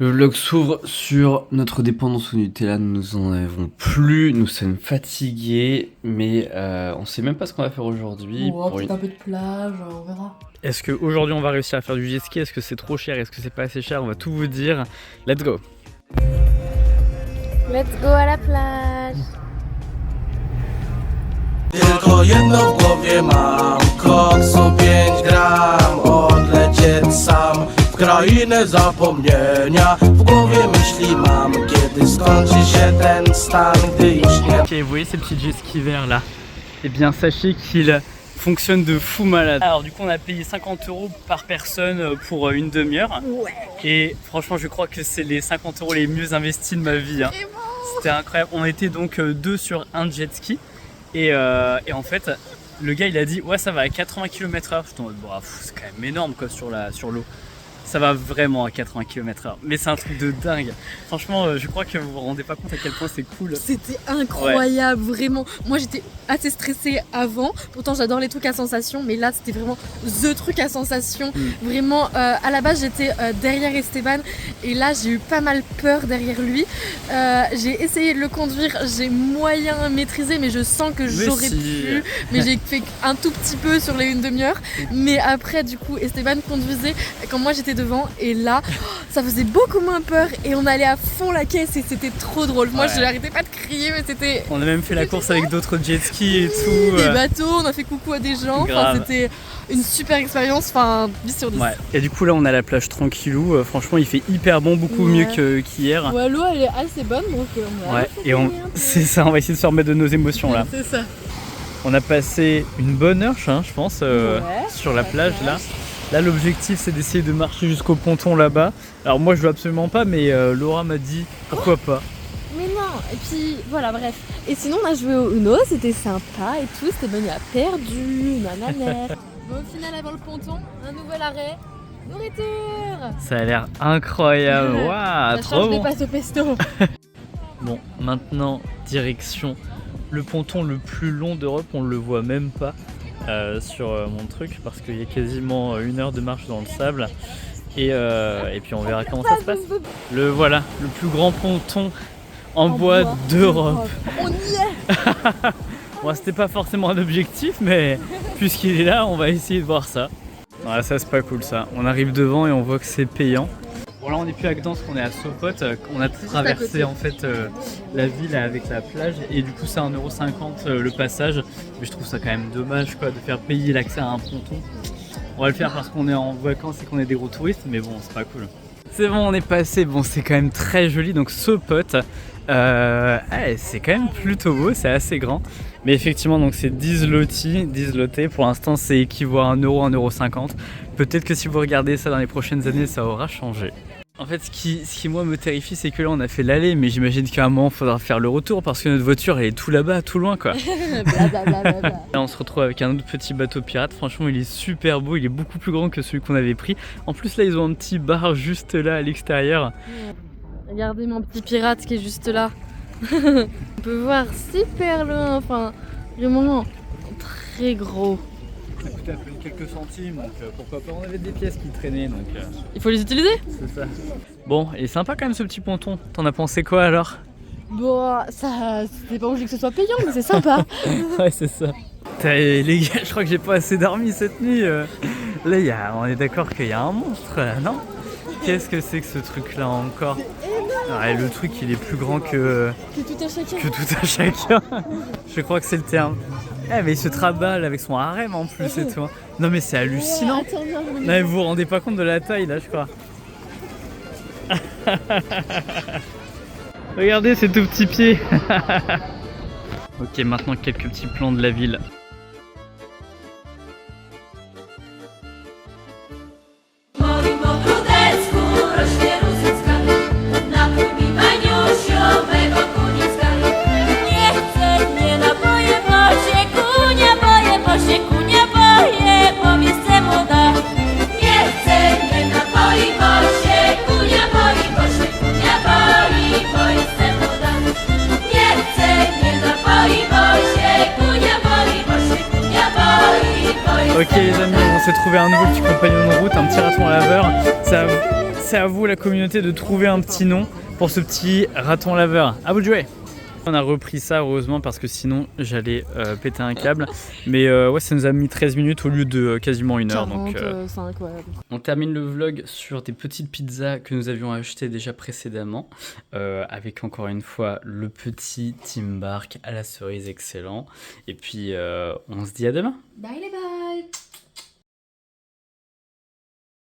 Le vlog s'ouvre sur notre dépendance au Nutella, nous en avons plus, nous sommes fatigués, mais on sait même pas ce qu'on va faire aujourd'hui. On va peut-être un peu de plage, on verra. Est-ce qu'aujourd'hui on va réussir à faire du jet ski? Est-ce que c'est trop cher? Est-ce que c'est pas assez cher? On va tout vous dire. Let's go! Let's go à la plage! Tylko jedno w głowie mam, koksu 5 gram, odlecieć sam w krainę zapomnienia. W głowie myśli mam, kiedy skończy się ten stan, gdy już nie... Ok, vous voyez ces petits jet skis verts là? Eh bien sachez qu'ils fonctionnent de fou malade. Alors du coup on a payé 50 € par personne pour une demi-heure. Ouais! Et franchement je crois que c'est les 50 € les mieux investis de ma vie. Hein. C'était incroyable. On était donc deux sur un jet ski. Et en fait, le gars il a dit ouais ça va à 80 km/h. Je tombe, bon, c'est quand même énorme quoi sur l'eau. Ça va vraiment à 80 km/h. Mais c'est un truc de dingue. Franchement, je crois que vous vous rendez pas compte à quel point c'est cool. C'était incroyable, vraiment. Moi j'étais assez stressée avant. Pourtant j'adore les trucs à sensation, mais là c'était vraiment the truc à sensation. Vraiment, à la base j'étais derrière Esteban et là j'ai eu pas mal peur derrière lui. J'ai essayé de le conduire, j'ai moyen maîtrisé, mais je sens que j'aurais pu. Mais j'ai fait un tout petit peu sur les une demi-heure. Mais après du coup Esteban conduisait quand moi j'étais devant et là ça faisait beaucoup moins peur et on allait à fond la caisse et c'était trop drôle. Moi je n'arrêtais pas de crier, mais c'était... On a même fait la course avec d'autres jet skis et tout. Des bateaux, on a fait coucou à des gens, enfin, c'était une super expérience, enfin 10 sur 10. Ouais. Et du coup là on a la plage tranquillou, franchement il fait hyper bon, beaucoup mieux qu'hier. Ouais, l'eau elle est assez bonne donc on va c'est ça, on va essayer de se remettre de nos émotions là. C'est ça. On a passé une bonne heure je pense sur la plage là. Là l'objectif c'est d'essayer de marcher jusqu'au ponton là-bas. Alors moi je veux absolument pas, mais Laura m'a dit pourquoi pas. Mais non, et puis voilà, bref. Et sinon on a joué au Uno, c'était sympa et tout, c'était bon, il a perdu, nananère. Bon, au final avant le ponton, un nouvel arrêt, nourriture. Ça a l'air incroyable, waouh, Ça trop change des bon. pâtes au pesto. Bon, maintenant direction le ponton le plus long d'Europe, on le voit même pas. Sur mon truc parce qu'il y a quasiment une heure de marche dans le sable et puis on verra comment ça se passe. Le voilà, le plus grand ponton en bois d'Europe. On y est. Bon, c'était pas forcément un objectif, mais puisqu'il est là on va essayer de voir ça. Ouais, ça c'est pas cool ça, on arrive devant et on voit que c'est payant. Bon là on n'est plus à Gdansk, on est à Sopot, on a traversé en fait la ville avec la plage et du coup c'est 1,50 € le passage, mais je trouve ça quand même dommage quoi de faire payer l'accès à un ponton. On va le faire parce qu'on est en vacances et qu'on est des gros touristes, mais bon c'est pas cool. C'est bon, on est passé, bon c'est quand même très joli, donc Sopot, c'est quand même plutôt beau, c'est assez grand. Mais effectivement donc c'est 10 zloty, pour l'instant c'est équivaut à 1 €, 1,50 €. Peut-être que si vous regardez ça dans les prochaines années ça aura changé. En fait ce qui moi me terrifie c'est que là on a fait l'aller, mais j'imagine qu'à un moment il faudra faire le retour parce que notre voiture elle est tout là-bas, tout loin quoi. Là on se retrouve avec un autre petit bateau pirate, franchement il est super beau, il est beaucoup plus grand que celui qu'on avait pris. En plus là ils ont un petit bar juste là à l'extérieur. Regardez mon petit pirate qui est juste là. On peut voir super loin, enfin vraiment très gros. Ça coûtait à peine quelques centimes, donc pourquoi pas, on avait des pièces qui traînaient donc... Il faut les utiliser. C'est ça. Bon, il est sympa quand même ce petit ponton, t'en as pensé quoi alors? Bon, ça c'était pas obligé que ce soit payant, mais c'est sympa. Ouais c'est ça. Les gars, je crois que j'ai pas assez dormi cette nuit. Là on est d'accord qu'il y a un monstre là, non? Qu'est-ce que c'est que ce truc là encore? Ouais, le truc il est plus grand que tout à chacun. Que tout à chacun. Je crois que c'est le terme. Eh mais il se traballe avec son harem en plus et tout. Non mais c'est hallucinant. Ouais, attends, non, Non mais vous vous rendez pas compte de la taille là je crois. Regardez ces tout petits pieds. Ok, maintenant quelques petits plans de la ville. Ok les amis, on s'est trouvé un nouveau petit compagnon de route, un petit raton laveur. c'est à vous la communauté de trouver un petit nom pour ce petit raton laveur. À vous de jouer. On a repris ça heureusement parce que sinon j'allais péter un câble. Mais ouais, ça nous a mis 13 minutes au lieu de quasiment 1 heure. 45, ouais. On termine le vlog sur des petites pizzas que nous avions achetées déjà précédemment. Avec encore une fois le petit Tim Bark à la cerise excellent. Et puis on se dit à demain. Bye les bye.